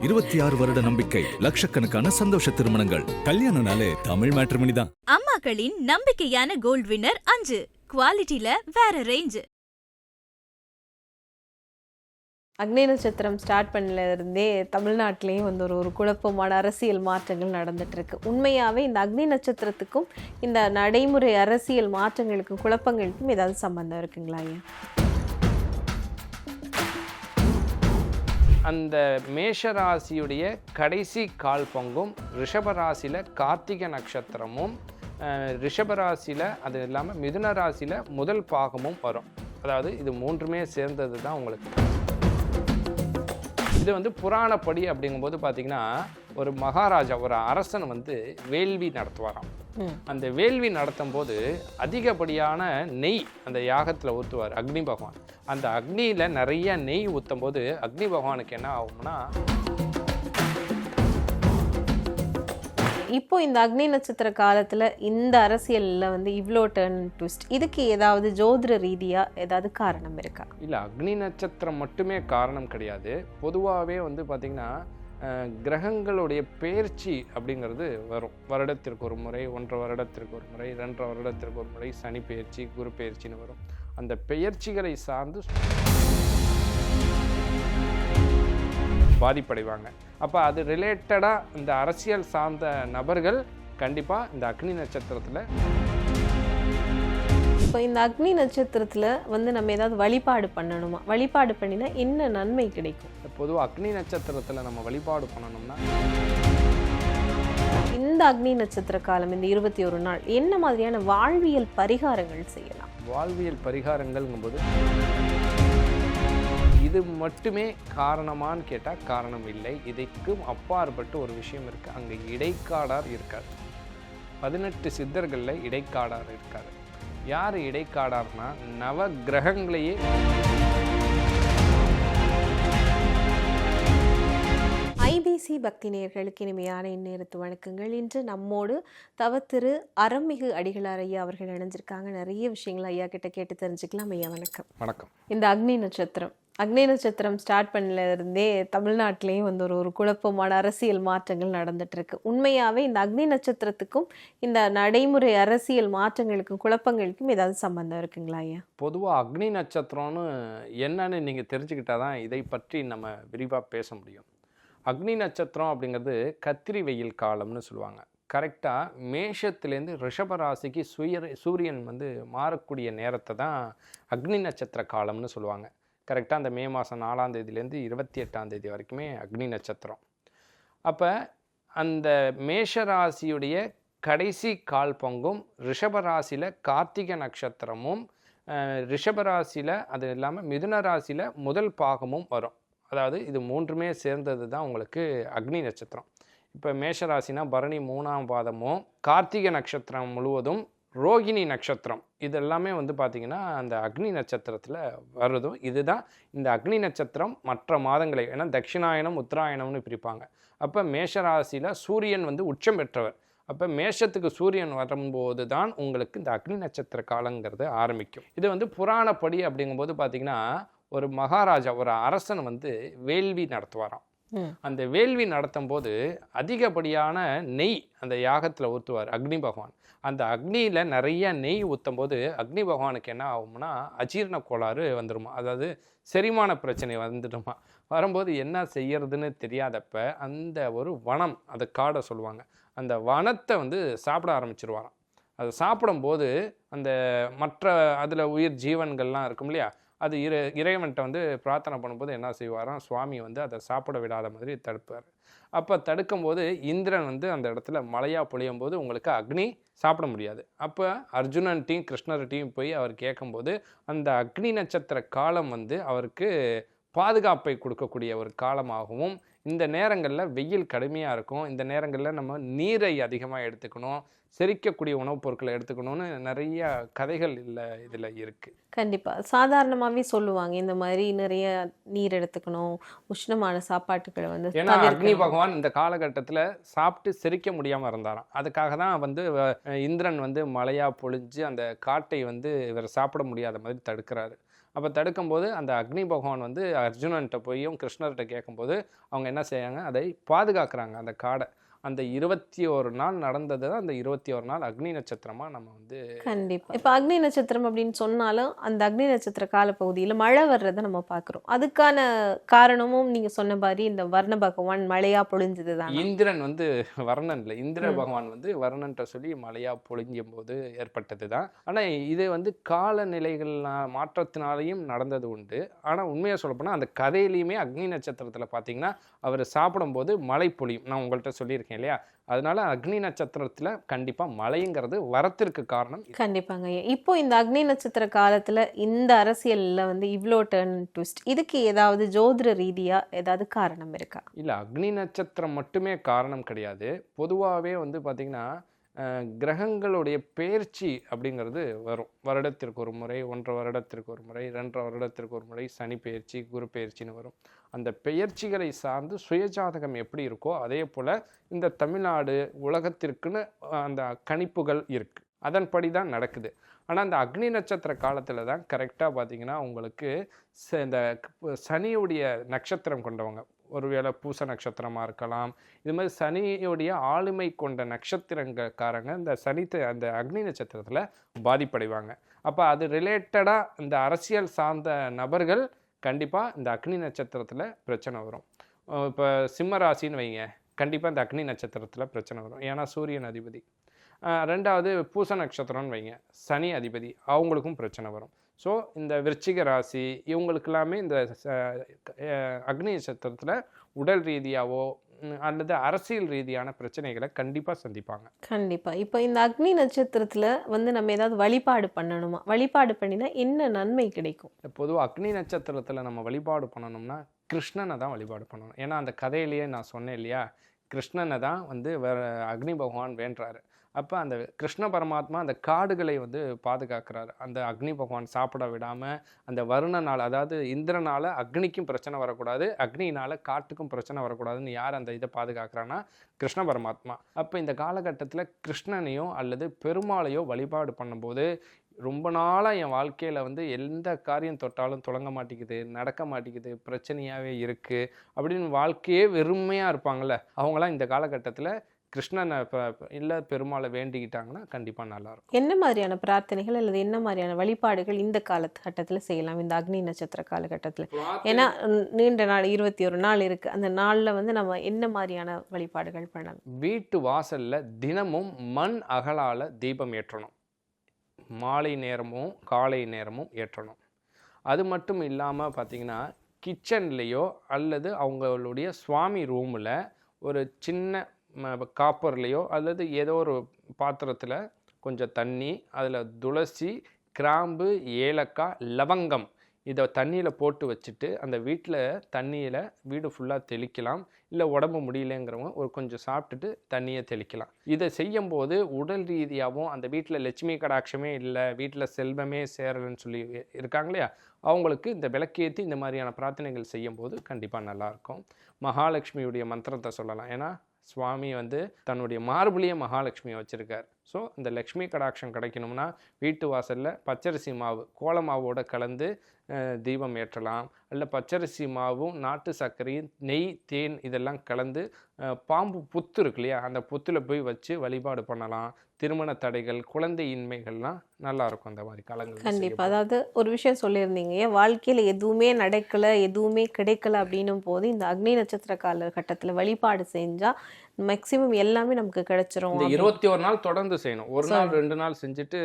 26 வருட நம்பிக்கை, லட்சக்கணக்கான சந்தோஷ திருமணங்கள். கல்யாணம்னாலே தமிழ் மேட்ரிமோனி தான். அம்மாக்களின் நம்பிக்கையான கோல்ட் வின்னர் 5 குவாலிட்டில வேற ரேஞ்ச். அக்னி நட்சத்திரம் ஸ்டார்ட் பண்ணலேருந்தே தமிழ்நாட்டிலையும் வந்து ஒரு குழப்பமான அரசியல் மாற்றங்கள் நடந்துட்டு இருக்கு. உண்மையாகவே இந்த அக்னி நட்சத்திரத்துக்கும் இந்த நடைமுறை அரசியல் மாற்றங்களுக்கும் குழப்பங்களுக்கும் ஏதாவது சம்பந்தம் இருக்குங்களா ஐயா? அந்த மேஷராசியுடைய கடைசி கால் பங்கும் ரிஷபராசியில் கார்த்திகை நட்சத்திரமும் ரிஷபராசியில் அது இல்லாமல் மிதுன ராசியில் முதல் பாகமும் வரும். அதாவது இது மூன்றுமே சேர்ந்தது தான் உங்களுக்கு. இது வந்து புராணப்படி அப்படிங்கும்போது பார்த்தீங்கன்னா ஒரு மகாராஜா, ஒரு அரசன் வந்து வேள்வி நடத்துவாராம். அந்த வேள்வி நடத்தும் போது அதிகப்படியான நெய் அந்த யாகத்தில் ஊற்றுவார் அக்னி பகவான். அந்த அக்னியில் நிறைய நெய் ஊற்றும் போது அக்னி பகவானுக்கு என்ன ஆகும்னா, இப்போ இந்த அக்னி நட்சத்திர காலத்தில் இந்த அரசியலில் வந்து இவ்வளோ டர்ன் ட்விஸ்ட், இதுக்கு ஏதாவது ஜோதிட ரீதியாக ஏதாவது காரணம் இருக்கா? இல்லை, அக்னி நட்சத்திரம் மட்டுமே காரணம் கிடையாது. பொதுவாகவே வந்து பார்த்திங்கன்னா கிரகங்களுடைய பெயர்ச்சி அப்படிங்கிறது வரும். வருடத்திற்கு ஒரு முறை, 1.5 வருடத்திற்கு ஒரு முறை, 2.5 வருடத்திற்கு ஒரு முறை சனி பெயர்ச்சி, குரு பெயர்ச்சின்னு வரும். அந்த பெயர்ச்சிகளை சார்ந்து பாதிப்படைவாங்க. அப்போ அது ரிலேட்டடாக இந்த அரசியல் சார்ந்த நபர்கள் கண்டிப்பாக இந்த அக்னி நட்சத்திரத்தில். இப்போ இந்த அக்னி நட்சத்திரத்தில் வந்து நம்ம ஏதாவது வழிபாடு பண்ணணுமா? வழிபாடு பண்ணினா என்ன நன்மை கிடைக்கும்? பொதுவாக அக்னி நட்சத்திரத்தில் நம்ம வழிபாடு பண்ணணும்னா, இந்த அக்னி நட்சத்திர காலம் இந்த 21 நாள் என்ன மாதிரியான வாழ்வியல் பரிகாரங்கள் செய்யலாம்? வாழ்வியல் பரிகாரங்கள்ங்கும்போது இது மட்டுமே காரணமான்னு கேட்டால் காரணம் இல்லை. இதுக்கும் அப்பாற்பட்டு ஒரு விஷயம் இருக்குது. அங்கே இடைக்காடார் இருக்கார். 18 சித்தர்களில் இடைக்காடார் இருக்கார். யார் இடைக்காடார்னா, நவ கிரகங்களையே ஐபிசி பக்தி நேயர்களுக்கு இனிமையான இந்நேரத்து வணக்கங்கள். இன்று நம்மோடு தவத்திரு அறம்மிகு அடிகளார் ஐயா அவர்கள் இணைஞ்சிருக்காங்க. நிறைய விஷயங்கள் ஐயா கிட்ட கேட்டு தெரிஞ்சுக்கலாம். ஐயா வணக்கம். வணக்கம். இந்த அக்னி நட்சத்திரம் ஸ்டார்ட் பண்ணலேருந்தே தமிழ்நாட்டிலையும் வந்து ஒரு குழப்பமான அரசியல் மாற்றங்கள் நடந்துட்டு இருக்கு. உண்மையாகவே இந்த அக்னி நட்சத்திரத்துக்கும் இந்த நடைமுறை அரசியல் மாற்றங்களுக்கும் குழப்பங்களுக்கும் ஏதாவது சம்பந்தம் இருக்குங்களா ஐயா? பொதுவாக அக்னி நட்சத்திரம்னு என்னன்னு நீங்கள் தெரிஞ்சுக்கிட்டா தான் இதை பற்றி நம்ம விரிவாக பேச முடியும். அக்னி நட்சத்திரம் அப்படிங்கிறது கத்திரி வெயில் காலம்னு சொல்லுவாங்க. கரெக்டாக மேஷத்துலேருந்து ரிஷபராசிக்கு சூரியன் வந்து மாறக்கூடிய நேரத்தை தான் அக்னி நட்சத்திர காலம்னு சொல்லுவாங்க. கரெக்டாக அந்த மே மாதம் 4ஆம் தேதியிலேருந்து 28ஆம் தேதி வரைக்குமே அக்னி நட்சத்திரம். அப்போ அந்த மேஷராசியுடைய கடைசி கால் பங்கும் ரிஷபராசியில் கார்த்திகை நட்சத்திரமும் ரிஷபராசியில் அது இல்லாமல் மிதுன ராசியில் முதல் பாகமும் வரும். அதாவது இது மூன்றுமே சேர்ந்தது தான் உங்களுக்கு அக்னி நட்சத்திரம். இப்போ மேஷராசினா பரணி 3ஆம் பாதமும், கார்த்திகை நட்சத்திரம் முழுவதும், ரோகிணி நட்சத்திரம் இதெல்லாமே வந்து பார்த்திங்கன்னா அந்த அக்னி நட்சத்திரத்தில் வருதும். இதுதான் இந்த அக்னி நட்சத்திரம் மற்ற மாதங்களை, ஏன்னா தட்சிணாயனம் உத்தராயணம்னு பிரிப்பாங்க. அப்போ மேஷராசியில் சூரியன் வந்து உச்சம் பெற்றவர். அப்போ மேஷத்துக்கு சூரியன் வரும்போது தான் உங்களுக்கு இந்த அக்னி நட்சத்திர காலங்கிறது ஆரம்பிக்கும். இது வந்து புராணப்படி அப்படிங்கும்போது பார்த்திங்கன்னா ஒரு மகாராஜா, ஒரு அரசன் வந்து வேள்வி நடத்துவாராம். அந்த வேள்வி நடத்தும் போது அதிகப்படியான நெய் அந்த யாகத்தில் ஊற்றுவார் அக்னி பகவான். அந்த அக்னியில் நிறைய நெய் ஊற்றும் போது அக்னி பகவானுக்கு என்ன ஆகும்னா அஜீரண கோளாறு வந்துடுமா, அதாவது செரிமான பிரச்சனை வந்துடுமா. வரும்போது என்ன செய்யறதுன்னு தெரியாதப்ப அந்த ஒரு வனம், அது காடை சொல்லுவாங்க, அந்த வனத்தை வந்து சாப்பிட ஆரம்பிச்சிருவாராம். அதை சாப்பிடும்போது அந்த மற்ற அதில் உயிர் ஜீவன்கள்லாம் இருக்கும் இல்லையா, அது இறைவன்கிட்ட வந்து பிரார்த்தனை பண்ணும்போது என்ன செய்வாராம், சுவாமி வந்து அதை சாப்பிட விடாத மாதிரி தடுப்பார். அப்போ தடுக்கும்போது இந்திரன் வந்து அந்த இடத்துல மழையாக பொழியும் போது உங்களுக்கு அக்னி சாப்பிட முடியாது. அப்போ அர்ஜுனன்ட்டையும் கிருஷ்ணர்கிட்டையும் போய் அவர் கேட்கும்போது அந்த அக்னி நட்சத்திர காலம் வந்து அவருக்கு பாதுகாப்பை கொடுக்கக்கூடிய ஒரு காலமாகவும், இந்த நேரங்களில் வெயில் கடுமையாக இருக்கும், இந்த நேரங்களில் நம்ம நீரை அதிகமாக எடுத்துக்கணும், செரிக்கக்கூடிய உணவுப் பொருட்களை எடுத்துக்கணும்னு நிறைய கதைகள் இதில் இருக்குது. கண்டிப்பாக சாதாரணமாகவே சொல்லுவாங்க இந்த மாதிரி நிறைய நீர் எடுத்துக்கணும், உஷ்ணமான சாப்பாட்டுகளை வந்து. ஏன்னா அக்னி பகவான் இந்த காலகட்டத்தில் சாப்பிட்டு செரிக்க முடியாமல் இருந்தாராம். அதுக்காக தான் வந்து இந்திரன் வந்து மழையாக பொழிஞ்சு அந்த காட்டை வந்து இவர் சாப்பிட முடியாத மாதிரி தடுக்கிறாரு. அப்போ தடுக்கும்போது அந்த அக்னி பகவான் வந்து அர்ஜுனன்ட்ட போயும் கிருஷ்ணர்கிட்ட கேட்கும்போது அவங்க என்ன செய்யாங்க, அதை பாதுகாக்கிறாங்க அந்த காடை. அந்த 21 நாள் நடந்தது தான் அந்த 21 நாள் அக்னி நட்சத்திரமாக நம்ம வந்து கண்டிப்பா. இப்ப அக்னி நட்சத்திரம் அப்படின்னு சொன்னாலும் அந்த அக்னி நட்சத்திர காலப்பகுதியில மழை வர்றதை நம்ம பார்க்கிறோம். அதுக்கான காரணமும் நீங்க சொன்ன மாதிரி இந்த வர்ண பகவான் மழையா பொழிஞ்சது தான். இந்திரன் வந்து வர்ணன் இல்லை, இந்திர பகவான் வந்து வர்ணன்ட்ட சொல்லி மழையா பொழிஞ்சும் போது ஏற்பட்டது தான். ஆனால் இது வந்து காலநிலைகள் மாற்றத்தினாலையும் நடந்தது உண்டு. ஆனால் உண்மையாக சொல்லப்போனால் அந்த கதையிலையுமே அக்னி நட்சத்திரத்தில் பார்த்தீங்கன்னா அவர் சாப்பிடும்போது மழை பொழியும். நான் உங்கள்கிட்ட சொல்லியிருக்கேன் இல்லையா, அதனால அக்னி நட்சத்திரத்துல கண்டிப்பா மழைங்கிறது வரத்திற்கு காரணம். கண்டிப்பாங்க. இப்போ இந்த அக்னி நட்சத்திர காலத்துல இந்த அரசியல்ல வந்து இவ்ளோ டர்ன் ட்விஸ்ட், இதுக்கு ஏதாவது ஜோதிட ரீதியா ஏதாவது காரணம் இருக்கா? இல்ல, அக்னி நட்சத்திரம் மட்டுமே காரணம் கிடையாது. பொதுவாகவே வந்து பாத்தீங்கன்னா கிரகங்களுடைய பெயர்ச்சி அப்படிங்கிறது வரும். வருடத்திற்கு ஒரு முறை, 1.5 வருடத்திற்கு ஒரு முறை, 2.5 வருடத்திற்கு ஒரு முறை சனி பெயர்ச்சி, குரு பெயர்ச்சின்னு வரும். அந்த பெயர்ச்சிகளை சார்ந்து சுயஜாதகம் எப்படி இருக்கோ அதே போல் இந்த தமிழ்நாடு உலகத்திற்குன்னு அந்த கணிப்புகள் இருக்குது, அதன்படி தான் நடக்குது. ஆனால் அந்த அக்னி நட்சத்திர காலத்தில் தான் கரெக்டாக பார்த்தீங்கன்னா உங்களுக்கு இந்த சனியுடைய நட்சத்திரம் கொண்டவங்க, ஒருவேளை பூச நட்சத்திரமாக இருக்கலாம், இது மாதிரி சனியுடைய ஆளுமை கொண்ட நட்சத்திரக்காரங்க இந்த அந்த அக்னி நட்சத்திரத்தில் பாதிப்படைவாங்க. அப்போ அது ரிலேட்டடாக இந்த அரசியல் சார்ந்த நபர்கள் கண்டிப்பாக இந்த அக்னி நட்சத்திரத்தில் பிரச்சனை வரும். இப்போ சிம்ம ராசின்னு வைங்க, கண்டிப்பாக இந்த அக்னி நட்சத்திரத்தில் பிரச்சனை வரும். ஏன்னா சூரியன் அதிபதி. ரெண்டாவது பூச நட்சத்திரம்னு வைங்க, சனி அதிபதி, அவங்களுக்கும் பிரச்சனை வரும். ஸோ இந்த விருச்சிக ராசி இவங்களுக்கெல்லாமே இந்த அக்னி நட்சத்திரத்தில் உடல் ரீதியாவோ அல்லது அரசியல் ரீதியான பிரச்சனைகளை கண்டிப்பாக சந்திப்பாங்க. கண்டிப்பாக. இப்போ இந்த அக்னி நட்சத்திரத்தில் வந்து நம்ம ஏதாவது வழிபாடு பண்ணணுமா? வழிபாடு பண்ணினா என்ன நன்மை கிடைக்கும்? பொதுவாக அக்னி நட்சத்திரத்தில் நம்ம வழிபாடு பண்ணணும்னா கிருஷ்ணனை தான் வழிபாடு பண்ணணும். ஏன்னா அந்த கதையிலேயே நான் சொன்னேன் இல்லையா, கிருஷ்ணனை தான் வந்து அக்னி பகவான் வேண்டுறாரு. அப்போ அந்த கிருஷ்ண பரமாத்மா அந்த காடுகளை வந்து பாதுகாக்கிறார். அந்த அக்னி பகவான் சாப்பிட விடாமல் அந்த வருணனால், அதாவது இந்திரனால் அக்னிக்கும் பிரச்சனை வரக்கூடாது, அக்னியினால் காட்டுக்கும் பிரச்சனை வரக்கூடாதுன்னு யார் அந்த இதை பாதுகாக்கிறான்னா கிருஷ்ண பரமாத்மா. அப்போ இந்த காலகட்டத்தில் கிருஷ்ணனையோ அல்லது பெருமாளையோ வழிபாடு பண்ணும்போது ரொம்ப நாளாக என் வாழ்க்கையில் வந்து எந்த காரியம் தொட்டாலும் தொடங்க மாட்டேங்குது, நடக்க மாட்டேங்குது, பிரச்சனையாகவே இருக்குது அப்படின்னு வாழ்க்கையே வெறுமையாக இருப்பாங்கள்ல, அவங்களாம் இந்த காலகட்டத்தில் கிருஷ்ணனை இல்லை பெருமாளை வேண்டிக்கிட்டாங்கன்னா கண்டிப்பாக நல்லாயிருக்கும். என்ன மாதிரியான பிரார்த்தனைகள் அல்லது என்ன மாதிரியான வழிபாடுகள் இந்த காலகட்டத்தில் செய்யலாம் இந்த அக்னி நட்சத்திர காலகட்டத்தில்? ஏன்னா நீண்ட நாள் 21 நாள் இருக்குது, அந்த நாளில் வந்து நம்ம என்ன மாதிரியான வழிபாடுகள் பண்ணலாம்? வீட்டு வாசலில் தினமும் மண் அகலால் தீபம் ஏற்றணும். மாலை நேரமும் காலை நேரமும் ஏற்றணும். அது மட்டும் இல்லாமல் பார்த்திங்கன்னா கிச்சன்லேயோ அல்லது அவங்களுடைய சுவாமி ரூமில் ஒரு சின்ன காப்பர்லேயோ அல்லது ஏதோ ஒரு பாத்திரத்தில் கொஞ்சம் தண்ணி, அதில் துளசி, கிராம்பு, ஏலக்காய், லவங்கம் இதை தண்ணியில் போட்டு வச்சுட்டு அந்த வீட்டில் தண்ணியில் வீடு ஃபுல்லாக தெளிக்கலாம். இல்லை உடம்பு முடியலைங்கிறவங்க ஒரு கொஞ்சம் சாப்பிட்டுட்டு தண்ணியை தெளிக்கலாம். இதை செய்யும்போது உடல் ரீதியாகவும் அந்த வீட்டில் லட்சுமி கடாட்சமே இல்லை, வீட்டில் செல்வமே சேரலைன்னு சொல்லி இருக்காங்க இல்லையா, அவங்களுக்கு இந்த விளக்கேற்றி இந்த மாதிரியான பிரார்த்தனைகள் செய்யும்போது கண்டிப்பாக நல்லாயிருக்கும். மகாலட்சுமியுடைய மந்திரத்தை சொல்லலாம். ஏன்னா சுவாமி வந்து தன்னுடைய மார்புலேயே மகாலட்சுமியை வச்சுருக்கார். ஸோ இந்த லக்ஷ்மி கடாட்சம் கிடைக்கணும்னா வீட்டு வாசலில் பச்சரிசி மாவு கோல மாவோட கலந்து தீபம் ஏற்றலாம். இல்லை பச்சரிசி மாவும் நாட்டு சர்க்கரையும் நெய், தேன் இதெல்லாம் கலந்து பாம்பு புத்து இருக்கு இல்லையா, அந்த புத்தில் போய் வச்சு வழிபாடு பண்ணலாம். திருமண தடைகள், குழந்தையின்மைகள்லாம் நல்லா இருக்கும் அந்த மாதிரி காலங்கள். கண்டிப்பாக. அதாவது ஒரு விஷயம் சொல்லியிருந்தீங்க, ஏன் வாழ்க்கையில் எதுவுமே நடக்கலை, எதுவுமே கிடைக்கல அப்படின்னும் போது இந்த அக்னி நட்சத்திர காலகட்டத்தில் வழிபாடு செஞ்சால் மேக்சிமம் எல்லாமே நமக்கு கிடைச்சிரும். இந்த 21 நாள் தொடர்ந்து செய்யணும். ஒரு நாள் 2 நாள் செஞ்சுட்டு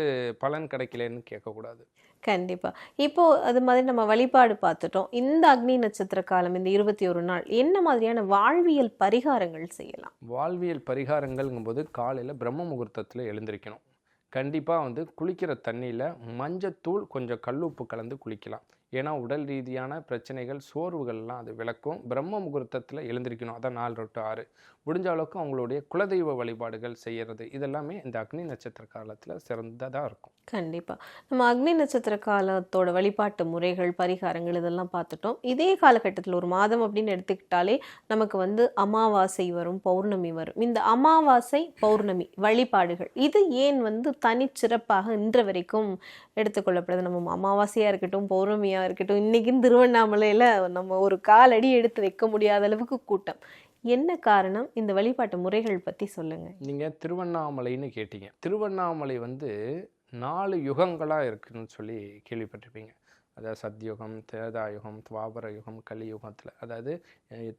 பலன் கிடைக்கலன்னு கேட்கக்கூடாது. கண்டிப்பா. இப்போ அது மாதிரி நம்ம வழிபாடு பார்த்துட்டோம். இந்த அக்னி நட்சத்திர காலம் இந்த 21 நாள் என்ன மாதிரியான வாழ்வியல் பரிகாரங்கள் செய்யலாம்? வாழ்வியல் பரிகாரங்கள்ங்கும்போது காலையில் பிரம்ம முகூர்த்தத்தில் எழுந்திருக்கணும். கண்டிப்பாக வந்து குளிக்கிற தண்ணியில் மஞ்சத்தூள் கொஞ்சம் கல்லுப்பு கலந்து குளிக்கலாம். ஏன்னா உடல் ரீதியான பிரச்சனைகள், சோர்வுகள்லாம் அது விளக்கும். பிரம்ம முகூர்த்தத்தில் எழுந்திருக்கணும். அதான் 4 to 6. முடிஞ்ச அளவுக்கு அவங்களுடைய குலதெய்வ வழிபாடுகள் செய்கிறது இதெல்லாமே இந்த அக்னி நட்சத்திர காலத்தில் சிறந்ததாக இருக்கும். கண்டிப்பாக. நம்ம அக்னி நட்சத்திர காலத்தோட வழிபாட்டு முறைகள், பரிகாரங்கள் இதெல்லாம் பார்த்துட்டோம். இதே காலகட்டத்தில் ஒரு மாதம் அப்படின்னு எடுத்துக்கிட்டாலே நமக்கு வந்து அமாவாசை வரும், பௌர்ணமி வரும். இந்த அமாவாசை, பௌர்ணமி வழிபாடுகள் இது ஏன் வந்து தனிச்சிறப்பாக இன்று வரைக்கும் எடுத்துக்கொள்ளப்படுது? நம்ம அமாவாசையாக இருக்கட்டும், பௌர்ணமியாக பௌர்ணமியாக இருக்கட்டும், இன்றைக்கும் திருவண்ணாமலையில் நம்ம ஒரு காலடி எடுத்து வைக்க முடியாத அளவுக்கு கூட்டம். என்ன காரணம்? இந்த வழிபாட்டு முறைகள் பற்றி சொல்லுங்கள். நீங்கள் திருவண்ணாமலைன்னு கேட்டீங்க. திருவண்ணாமலை 4 யுகங்களாக இருக்குன்னு சொல்லி கேள்விப்பட்டிருப்பீங்க. அதாவது சத்யுகம், திரேதாயுகம், துவாபர யுகம், கலியுகத்தில். அதாவது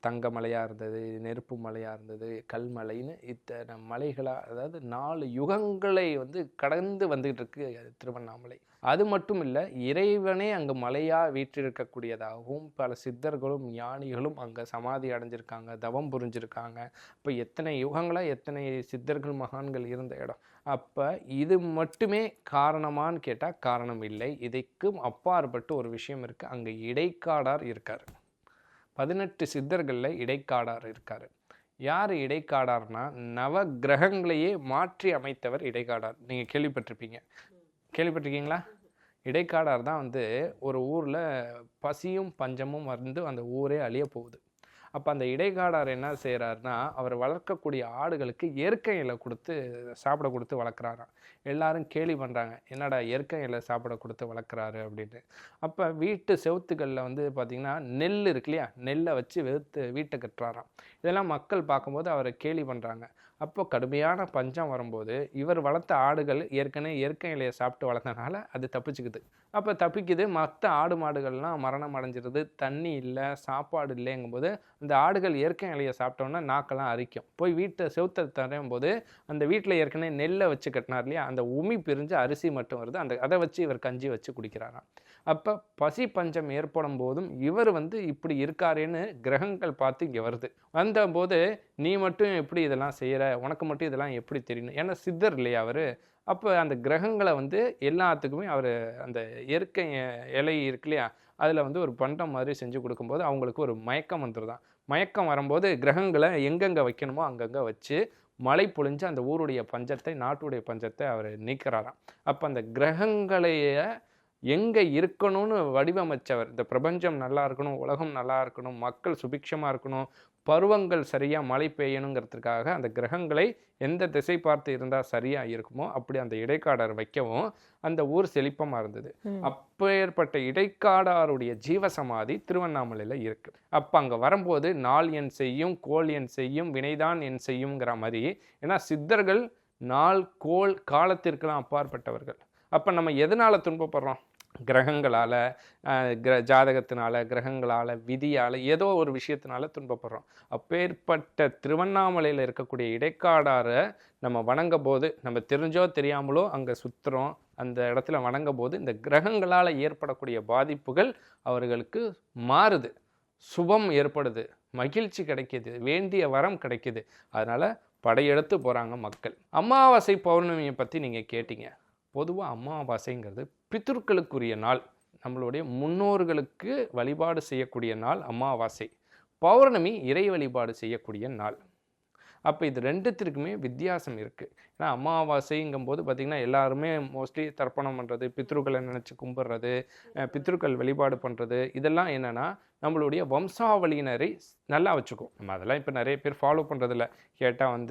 தங்க மலையாக இருந்தது, நெருப்பு மலையாக இருந்தது, கல்மலைன்னு இத்தனை மலைகளாக, அதாவது 4 யுகங்களை கடந்து வந்துகிட்டு இருக்கு திருவண்ணாமலை. அது மட்டும் இல்லை, இறைவனே அங்கே மலையாக வீற்றிருக்கக்கூடியதாகவும் பல சித்தர்களும் ஞானிகளும் அங்கே சமாதி அடைஞ்சிருக்காங்க, தவம் புரிஞ்சிருக்காங்க. இப்போ எத்தனை யுகங்களாக எத்தனை சித்தர்கள் மகான்கள் இருந்த இடம். அப்போ இது மட்டுமே காரணமான்னு கேட்டால் காரணம் இல்லை. இதைக்கும் அப்பாற்பட்டு ஒரு விஷயம் இருக்குது. அங்கே இடைக்காடார் இருக்கார். 18 சித்தர்களில் இடைக்காடார் இருக்கார். யார் இடைக்காடார்னா, நவ கிரகங்களையே மாற்றி அமைத்தவர் இடைக்காடார். நீங்கள் கேள்விப்பட்டிருக்கீங்களா? இடைக்காடார் தான் ஒரு ஊரில் பசியும் பஞ்சமும் அந்த ஊரே அழிய போகுது. அப்போ அந்த இடைக்காடார் என்ன செய்கிறாருன்னா, அவர் வளர்க்கக்கூடிய ஆடுகளுக்கு இயற்கை இலை கொடுத்து சாப்பிட கொடுத்து வளர்க்குறாராம். எல்லாரும் கேலி பண்ணுறாங்க, என்னடா இயற்கை இலை சாப்பிட கொடுத்து வளர்க்குறாரு அப்படின்னு. அப்போ வீட்டு செவுத்துகளில் பார்த்திங்கன்னா நெல் இருக்கு இல்லையா, நெல்லை வச்சு வீட்டை கட்டுறாராம். இதெல்லாம் மக்கள் பார்க்கும்போது அவரை கேலி பண்ணுறாங்க. அப்போ கடுமையான பஞ்சம் வரும்போது இவர் வளர்த்த ஆடுகள் ஏற்கனவே இயற்கை இலையை சாப்பிட்டு வளர்த்தனால அது தப்பிச்சுக்குது. அப்போ தப்பிக்குது, மற்ற ஆடு மாடுகள்லாம் மரணம் அடைஞ்சிருது. தண்ணி இல்லை, சாப்பாடு இல்லைங்கும்போது அந்த ஆடுகள் இயற்கை இலையை சாப்பிட்டோன்னா நாக்கெல்லாம் அரிக்கும். போய் வீட்டை செவுத்தை தரையும் போது அந்த வீட்டில் ஏற்கனவே நெல்லை வச்சு கட்டினார் இல்லையா, அந்த உமி பிரிஞ்சு அரிசி மட்டும் வருது. அதை வச்சு இவர் கஞ்சி வச்சு குடிக்கிறாராம். அப்போ பசி பஞ்சம் ஏற்படும் போதும் இவர் இப்படி இருக்காரேன்னு கிரகங்கள் பார்த்து இங்கே வருது. வந்தபோது நீ மட்டும் எப்படி இதெல்லாம் செய்கிற, உனக்கு மட்டும் இதெல்லாம் எப்படி தெரியணும், ஏன்னா சித்தர் இல்லையா அவர். அப்போ அந்த கிரகங்களை எல்லாத்துக்குமே அவர் அந்த இயற்கை இலை இருக்கு இல்லையா, அதில் ஒரு பண்டம் மாதிரி செஞ்சு கொடுக்கும்போது அவங்களுக்கு ஒரு மயக்கம் வந்துடுதான். மயக்கம் வரும்போது கிரகங்களை எங்கெங்கே வைக்கணுமோ அங்கங்கே வச்சு மழை பொழிஞ்சு அந்த ஊருடைய பஞ்சத்தை, நாட்டுடைய பஞ்சத்தை அவர் நீக்கிறாராம். அப்போ அந்த கிரகங்களைய எங்கே இருக்கணும்னு வடிவமைச்சவர். இந்த பிரபஞ்சம் நல்லா இருக்கணும், உலகம் நல்லா இருக்கணும், மக்கள் சுபிக்ஷமாக இருக்கணும், பருவங்கள் சரியாக மழை பெய்யணுங்கிறதுக்காக அந்த கிரகங்களை எந்த திசை பார்த்து இருந்தால் சரியாக இருக்குமோ அப்படி அந்த இடைக்காடார் வைக்கவும் அந்த ஊர் செழிப்பமாக இருந்தது. அப்பேற்பட்ட இடைக்காடாருடைய ஜீவசமாதி திருவண்ணாமலையில் இருக்குது. அப்போ அங்கே வரும்போது நாள் என் செய்யும், கோள் என் செய்யும், வினைதான் என் செய்யுங்கிற மாதிரி. ஏன்னா சித்தர்கள் நாள் கோள் காலத்திற்கெல்லாம் அப்பாற்பட்டவர்கள். அப்போ நம்ம எதனால் துன்பப்படுறோம்? கிரகங்களால், ஜாதகத்தினால, கிரகங்களால், விதியால், ஏதோ ஒரு விஷயத்தினால துன்பப்படுறோம். அப்பேற்பட்ட திருவண்ணாமலையில் இருக்கக்கூடிய இடைக்காடாரை நம்ம வணங்க போது, நம்ம தெரிஞ்சோ தெரியாமலோ அங்கே சுற்றுறோம், அந்த இடத்துல வணங்க போது இந்த கிரகங்களால் ஏற்படக்கூடிய பாதிப்புகள் அவர்களுக்கு மாறுது, சுபம் ஏற்படுது, மகிழ்ச்சி கிடைக்கிது, வேண்டிய வரம் கிடைக்கிது. அதனால் படையெடுத்து போகிறாங்க மக்கள். அமாவாசை பௌர்ணமியை பற்றி நீங்கள் கேட்டீங்க. பொதுவாக அமாவாசைங்கிறது பித்ருக்களுக்குரிய நாள், நம்மளுடைய முன்னோர்களுக்கு வழிபாடு செய்யக்கூடிய நாள் அமாவாசை. பௌர்ணமி இறை வழிபாடு செய்யக்கூடிய நாள். அப்போ இது ரெண்டுத்திற்குமே வித்தியாசம் இருக்குது. ஏன்னா அமாவாசைங்கும்போது பார்த்திங்கன்னா எல்லாருமே மோஸ்ட்லி தர்ப்பணம் பண்ணுறது, பித்ருக்களை நினச்சி கும்பிட்றது, பித்ருக்கள் வழிபாடு பண்ணுறது, இதெல்லாம் என்னென்னா நம்மளுடைய வம்சாவளியினரை நல்லா வச்சுக்கும். நம்ம அதெல்லாம் இப்போ நிறைய பேர் ஃபாலோ பண்ணுறதில்ல. கேட்டால்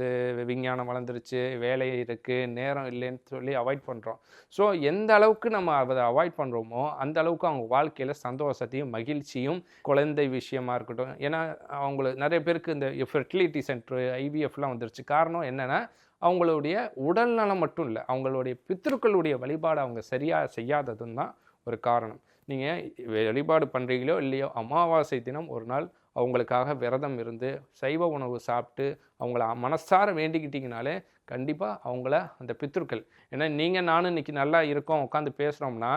விஞ்ஞானம் வளர்ந்துருச்சு, வேலை இருக்குது, நேரம் இல்லைன்னு சொல்லி அவாய்ட் பண்ணுறோம். ஸோ எந்த அளவுக்கு நம்ம அதை அவாய்ட் பண்ணுறோமோ அந்த அளவுக்கு அவங்க வாழ்க்கையில் சந்தோஷத்தையும் மகிழ்ச்சியும், குழந்தை விஷயமா இருக்கட்டும். ஏன்னா அவங்களுக்கு நிறைய பேருக்கு இந்த ஃபெர்டிலிட்டி சென்டர், ஐவிஎஃப்லாம் வந்துருச்சு. காரணம் என்னென்னா அவங்களுடைய உடல் நலம் மட்டும் இல்லை, அவங்களுடைய பித்ருக்களுடைய வழிபாடு அவங்க சரியாக செய்யாததுன்னு தான் ஒரு காரணம். நீங்கள் வழிபாடு பண்ணுறீங்களோ இல்லையோ, அமாவாசை தினம் ஒரு நாள் அவங்களுக்காக விரதம் இருந்து சைவ உணவு சாப்பிட்டு அவங்கள மனசார வேண்டிக்கிட்டிங்கனாலே கண்டிப்பாக அவங்கள அந்த பித்ருக்கள், ஏன்னா நீங்கள் நானும் இன்றைக்கி நல்லா இருக்கோம் உட்காந்து பேசுகிறோம்னா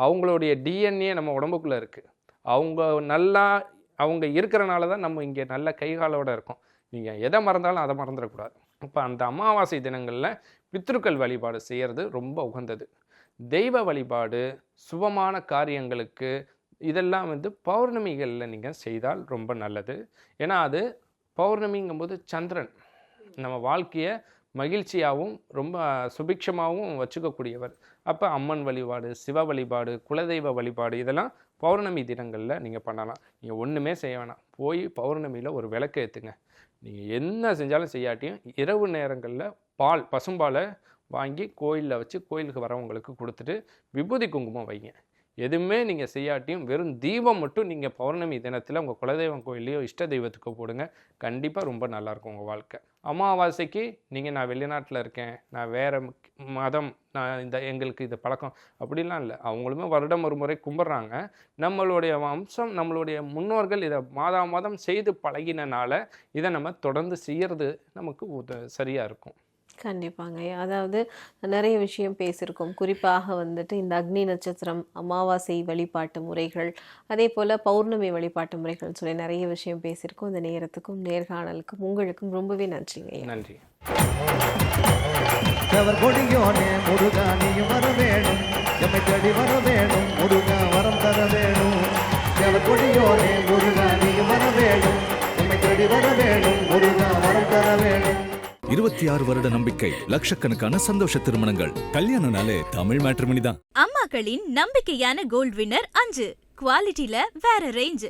அவங்களுடைய டிஎன்ஏ நம்ம உடம்புக்குள்ளே இருக்குது. அவங்க இருக்கிறனால தான் நம்ம இங்கே நல்ல கைகாலோடு இருக்கோம். நீங்கள் எதை மறந்தாலும் அதை மறந்துடக்கூடாது. இப்போ அந்த அமாவாசை தினங்களில் பித்ருக்கள் வழிபாடு செய்கிறது ரொம்ப உகந்தது. தெய்வ வழிபாடு, சுபமான காரியங்களுக்கு இதெல்லாம் பௌர்ணமிகளில் நீங்கள் செய்தால் ரொம்ப நல்லது. ஏன்னா அது பௌர்ணமிங்கும்போது சந்திரன் நம்ம வாழ்க்கையை மகிழ்ச்சியாகவும் ரொம்ப சுபிக்ஷமாகவும் வச்சுக்கக்கூடியவர். அப்போ அம்மன் வழிபாடு, சிவ வழிபாடு, குலதெய்வ வழிபாடு இதெல்லாம் பௌர்ணமி தினங்களில் நீங்கள் பண்ணலாம். நீங்கள் ஒன்றுமே செய்ய வேணாம், போய் பௌர்ணமியில் ஒரு விளக்கு ஏற்றுங்க. நீங்கள் என்ன செஞ்சாலும் செய்யாட்டியும் இரவு நேரங்களில் பசும்பாலை வாங்கி கோயிலில் வச்சு கோயிலுக்கு வரவங்களுக்கு கொடுத்துட்டு விபூதி குங்குமம் வைங்க. எதுவுமே நீங்கள் செய்யாட்டியும் வெறும் தீபம் மட்டும் நீங்கள் பௌர்ணமி தினத்தில் உங்கள் குலதெய்வம் கோயிலையோ இஷ்ட தெய்வத்துக்கோ போடுங்க. கண்டிப்பாக ரொம்ப நல்லாயிருக்கும் உங்கள் வாழ்க்கை. அமாவாசைக்கு நீங்கள் நான் வெளிநாட்டில் இருக்கேன், நான் வேறு மதம், நான் எங்களுக்கு இது பழக்கம் அப்படிலாம் இல்லை. அவங்களுமே வருடம் ஒரு முறை கும்பிட்றாங்க. நம்மளுடைய வம்சம், நம்மளுடைய முன்னோர்கள் இதை மாதம் செய்து பழகினால இதை நம்ம தொடர்ந்து செய்கிறது நமக்கு சரியாக இருக்கும். கண்டிப்பாங்க. அதாவது நிறைய விஷயம் பேசியிருக்கோம். குறிப்பாக வந்துட்டு இந்த அக்னி நட்சத்திரம், அமாவாசை வழிபாட்டு முறைகள், அதே போல் பௌர்ணமி வழிபாட்டு முறைகள்னு சொல்லி நிறைய விஷயம் பேசியிருக்கோம். இந்த நேரத்துக்கும் நேர்காணலுக்கும் உங்களுக்கும் ரொம்பவே நன்றிங்க. நன்றி. கொடியோனே முருகா நீயும் வர வேணும், எம்மை தேடி வர வேணும், முருகா வரம் தர வேணும். கொடியோனே முருகா நீயும் வர வேணும், எம்மை தேடி வர வேணும், முருகா வரம் தர வேணும். 26 வருட நம்பிக்கை, லட்சக்கணக்கான சந்தோஷ திருமணங்கள். கல்யாணம்னாலே தமிழ் மேட்ரிமனி தான். அம்மாக்களின் நம்பிக்கையான கோல்ட் வின்னர் 5 குவாலிட்டில வேற ரேஞ்ச்.